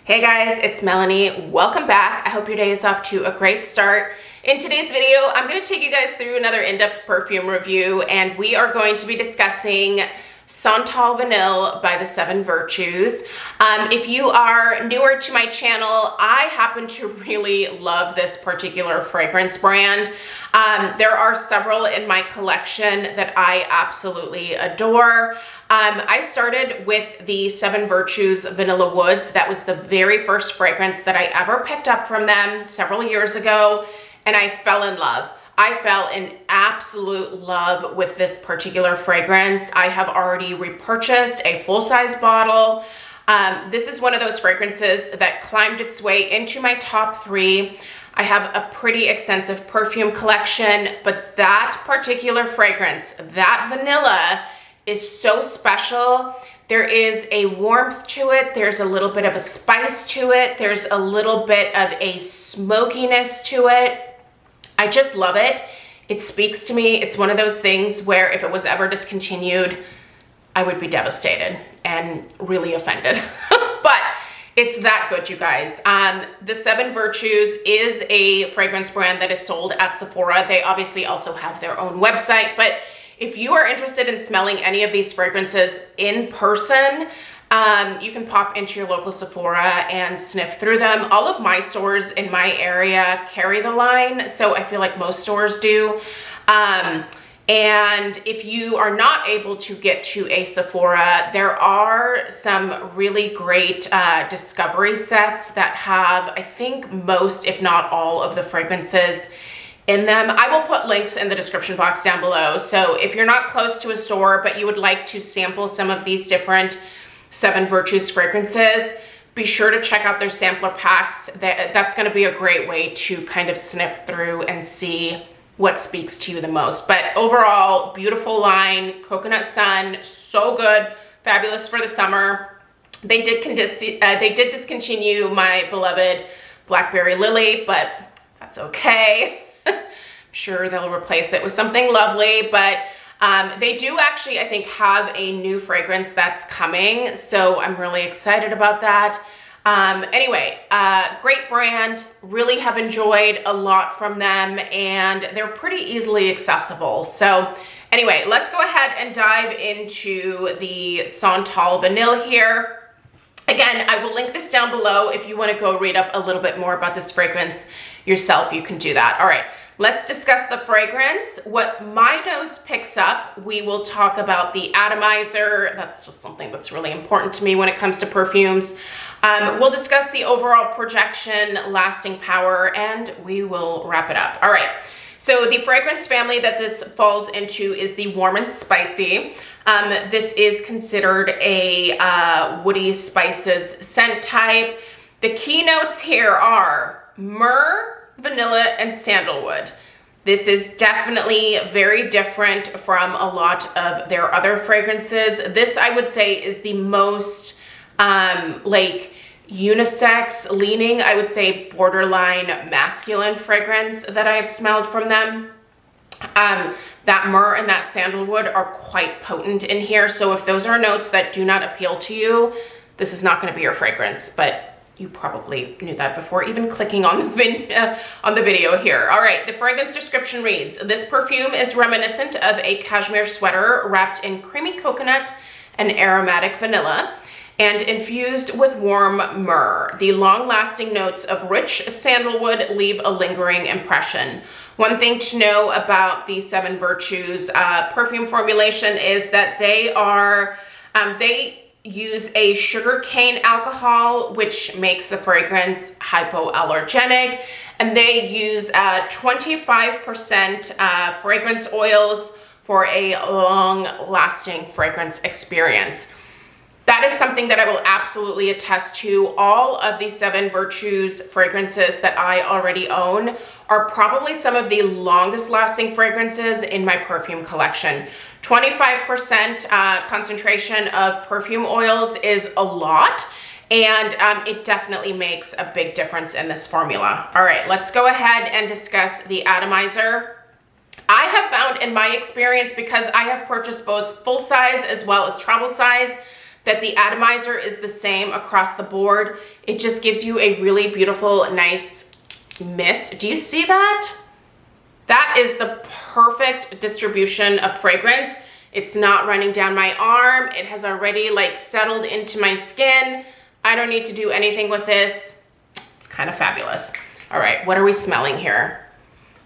Hey guys, it's Melanie. Welcome back. I hope your day is off to a great start. In today's video, I'm going to take you guys through another in-depth perfume review, and we are going to be discussing Santal Vanille by the 7 Virtues. If you are newer to my channel, I happen to really love this particular fragrance brand. There are several in my collection that I absolutely adore. I started with the 7 Virtues Vanilla Woods. That was the very first fragrance that I ever picked up from them several years ago, and I fell in love. I fell in absolute love with this particular fragrance. I have already repurchased a full-size bottle. This is one of those fragrances that climbed its way into my top 3. I have a pretty extensive perfume collection, but that particular fragrance, that vanilla, is so special. There is a warmth to it. There's a little bit of a spice to it. There's a little bit of a smokiness to it. I just love it. It speaks to me. It's one of those things where if it was ever discontinued, I would be devastated and really offended. But it's that good, you guys. The 7 Virtues is a fragrance brand that is sold at Sephora. They obviously also have their own website, but if you are interested in smelling any of these fragrances in person, you can pop into your local Sephora and sniff through them. All of my stores in my area carry the line, so I feel like most stores do. And if you are not able to get to a Sephora, there are some really great discovery sets that have, I think, most, if not all, of the fragrances in them. I will put links in the description box down below. So if you're not close to a store, but you would like to sample some of these different 7 Virtues fragrances, be sure to check out their sampler packs. That's going to be a great way to kind of sniff through and see what speaks to you the most. But overall, beautiful line, coconut sun, so good, fabulous for the summer. They did discontinue my beloved Blackberry Lily, but that's okay. I'm sure they'll replace it with something lovely, but they do actually, I think, have a new fragrance that's coming, so I'm really excited about that. Anyway, great brand, really have enjoyed a lot from them, and they're pretty easily accessible. So anyway, let's go ahead and dive into the Santal Vanille here. Again, I will link this down below. If you want to go read up a little bit more about this fragrance yourself, you can do that. All right, let's discuss the fragrance. What my nose picks up, we will talk about the atomizer. That's just something that's really important to me when it comes to perfumes. We'll discuss the overall projection, lasting power, and we will wrap it up. All right, so the fragrance family that this falls into is the warm and spicy. This is considered a woody spices scent type. The key notes here are myrrh, vanilla, and sandalwood. This is definitely very different from a lot of their other fragrances. This, I would say, is the most like unisex leaning, I would say borderline masculine fragrance that I have smelled from them. That myrrh and that sandalwood are quite potent in here, so if those are notes that do not appeal to you, this is not going to be your fragrance, but you probably knew that before even clicking on the video here. All right, the fragrance description reads, this perfume is reminiscent of a cashmere sweater wrapped in creamy coconut and aromatic vanilla and infused with warm myrrh. The long-lasting notes of rich sandalwood leave a lingering impression. One thing to know about the 7 Virtues perfume formulation is that they use a sugarcane alcohol, which makes the fragrance hypoallergenic, and they use 25% fragrance oils for a long-lasting fragrance experience. That is something that I will absolutely attest to. All of the 7 Virtues fragrances that I already own are probably some of the longest lasting fragrances in my perfume collection. 25% concentration of perfume oils is a lot, and it definitely makes a big difference in this formula. All right, let's go ahead and discuss the atomizer. I have found in my experience, because I have purchased both full size as well as travel size, that the atomizer is the same across the board. It just gives you a really beautiful, nice mist. Do you see that? That is the perfect distribution of fragrance. It's not running down my arm. It has already like settled into my skin. I don't need to do anything with this. It's kind of fabulous. All right, what are we smelling here?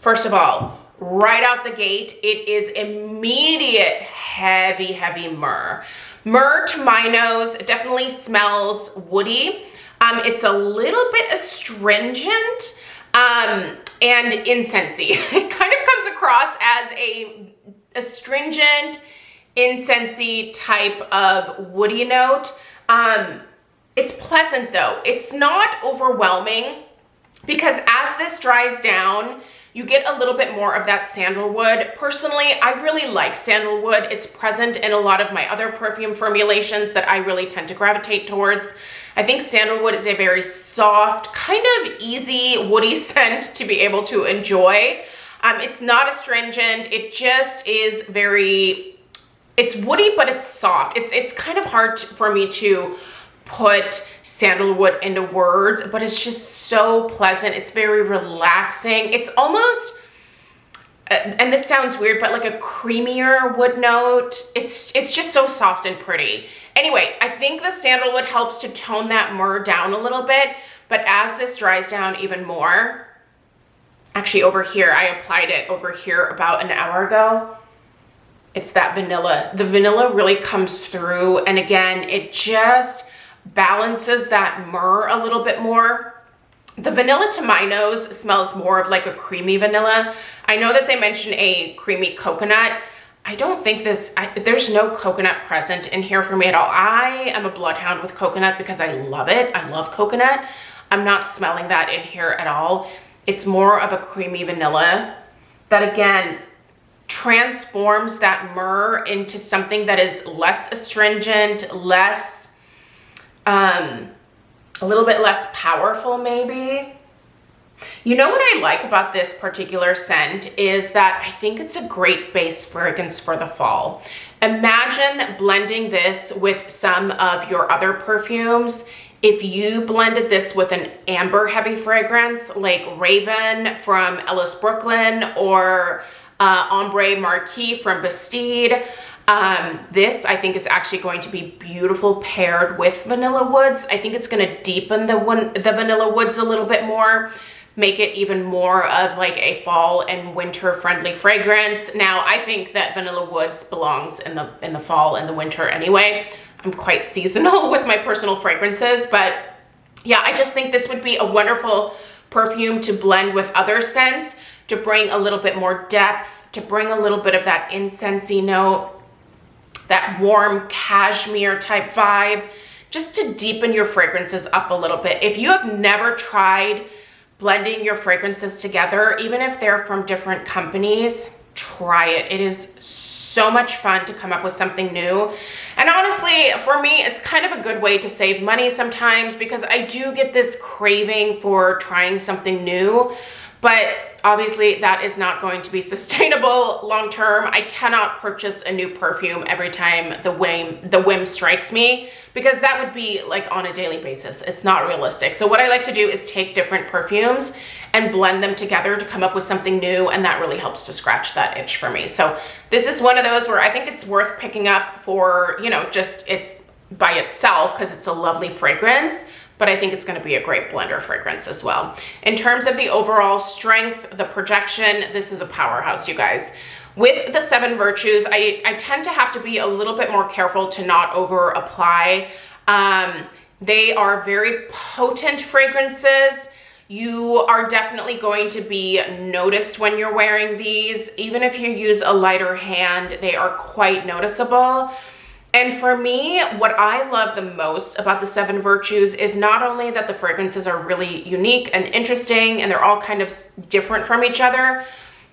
First of all, right out the gate, it is immediate heavy, heavy myrrh. Myrrh to my nose definitely smells woody. It's a little bit astringent and incensey. It kind of comes across as a astringent, incensey type of woody note. It's pleasant though. It's not overwhelming because as this dries down, you get a little bit more of that sandalwood. Personally, I really like sandalwood. It's present in a lot of my other perfume formulations that I really tend to gravitate towards. I think sandalwood is a very soft, kind of easy, woody scent to be able to enjoy. It's not astringent. It just is it's woody, but it's soft. It's kind of hard for me to put sandalwood into words, but it's just so pleasant. It's very relaxing. It's almost, and this sounds weird, but like a creamier wood note. It's just so soft and pretty. Anyway, I think the sandalwood helps to tone that myrrh down a little bit, but as this dries down even more, actually over here, I applied it over here about an hour ago. It's that vanilla. The vanilla really comes through, and again, it just balances that myrrh a little bit more. The vanilla to my nose smells more of like a creamy vanilla. I know that they mention a creamy coconut. I don't think there's no coconut present in here for me at all. I am a bloodhound with coconut because I love it. I love coconut. I'm not smelling that in here at all. It's more of a creamy vanilla that again transforms that myrrh into something that is less astringent, less a little bit less powerful maybe. You know what I like about this particular scent is that I think it's a great base fragrance for the fall. Imagine blending this with some of your other perfumes. If you blended this with an amber heavy fragrance like Raven from Ellis Brooklyn or Ombre Marquis from Bastide, this I think is actually going to be beautiful paired with vanilla woods. I think it's going to deepen the vanilla woods a little bit more, make it even more of like a fall and winter friendly fragrance. Now I think that vanilla woods belongs in the fall and the winter anyway. I'm quite seasonal with my personal fragrances, but yeah, I just think this would be a wonderful perfume to blend with other scents to bring a little bit more depth, to bring a little bit of that incensey note, that warm cashmere type vibe, just to deepen your fragrances up a little bit. If you have never tried blending your fragrances together, even if they're from different companies, try it. It is so much fun to come up with something new. And honestly, for me, it's kind of a good way to save money sometimes because I do get this craving for trying something new. But obviously that is not going to be sustainable long term. I cannot purchase a new perfume every time the whim strikes me because that would be like on a daily basis. It's not realistic. So what I like to do is take different perfumes and blend them together to come up with something new, and that really helps to scratch that itch for me. So this is one of those where I think it's worth picking up for, you know, just it's by itself because it's a lovely fragrance. But I think it's going to be a great blender fragrance as well. In terms of the overall strength, the projection, this is a powerhouse, you guys. With the 7 Virtues, I tend to have to be a little bit more careful to not over apply. They are very potent fragrances. You are definitely going to be noticed when you're wearing these. Even if you use a lighter hand, they are quite noticeable. And for me, what I love the most about the 7 Virtues is not only that the fragrances are really unique and interesting and they're all kind of different from each other,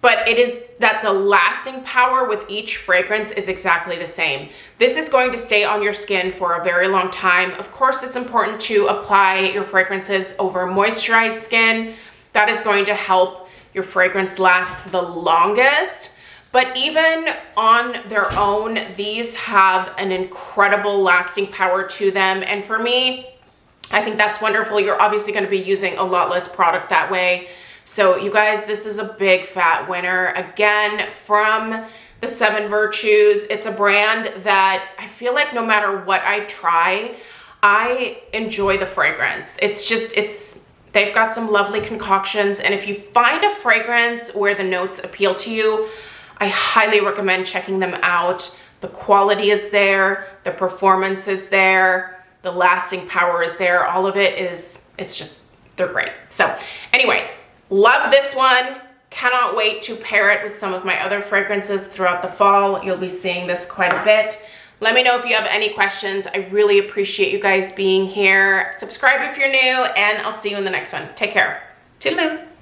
but it is that the lasting power with each fragrance is exactly the same. This is going to stay on your skin for a very long time. Of course, it's important to apply your fragrances over moisturized skin. That is going to help your fragrance last the longest. But even on their own, these have an incredible lasting power to them. And for me, I think that's wonderful. You're obviously going to be using a lot less product that way. So you guys, this is a big fat winner. Again, from the 7 Virtues. It's a brand that I feel like no matter what I try, I enjoy the fragrance. They've got some lovely concoctions. And if you find a fragrance where the notes appeal to you, I highly recommend checking them out. The quality is there, the performance is there, the lasting power is there. All of it is, they're great. So anyway, love this one. Cannot wait to pair it with some of my other fragrances throughout the fall. You'll be seeing this quite a bit. Let me know if you have any questions. I really appreciate you guys being here. Subscribe if you're new, and I'll see you in the next one. Take care. Toodaloo.